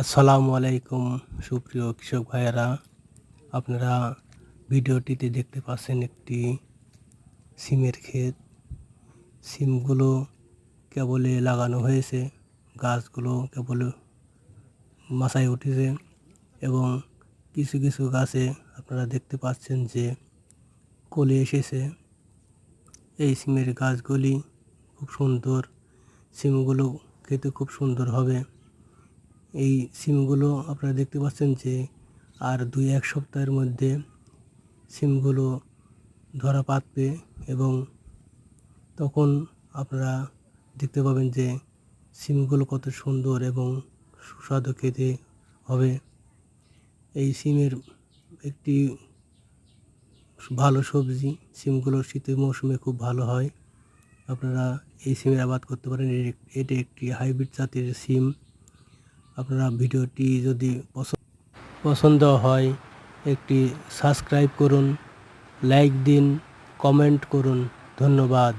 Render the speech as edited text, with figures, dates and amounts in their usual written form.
আসসালামু আলাইকুম সুপ্রিয় কৃষক ভাইয়েরা, আপনারা ভিডিওটিতে দেখতে পাচ্ছেন একটি সিমের ক্ষেত। সিমগুলো কেবলই লাগানো হয়েছে, গাছগুলো কেবল মাথায় উঠেছে এবং কিছু কিছু গাছে আপনারা দেখতে পাচ্ছেন যে কলি এসেছে। এই সিমের গাছগুলি খুব সুন্দর, সিমগুলো খেতে খুব সুন্দর হবে। এই সিমগুলো আপনারা দেখতে পাচ্ছেন যে আর ২-১ সপ্তাহের মধ্যে সিমগুলো ধরা পাকবে এবং তখন আপনারা দেখতে পাবেন যে সিমগুলো কত সুন্দর এবং সুস্বাদু খেতে হবে। এই সিমের একটি ভালো সবজি, সিমগুলো শীতের মৌসুমে খুব ভালো হয়। আপনারা এই সিমের আবাদ করতে পারেন। এটি একটি হাইব্রিড জাতের সিম। আপনারা ভিডিওটি যদি পছন্দ হয় একটি সাবস্ক্রাইব করুন, লাইক দিন, কমেন্ট করুন। ধন্যবাদ।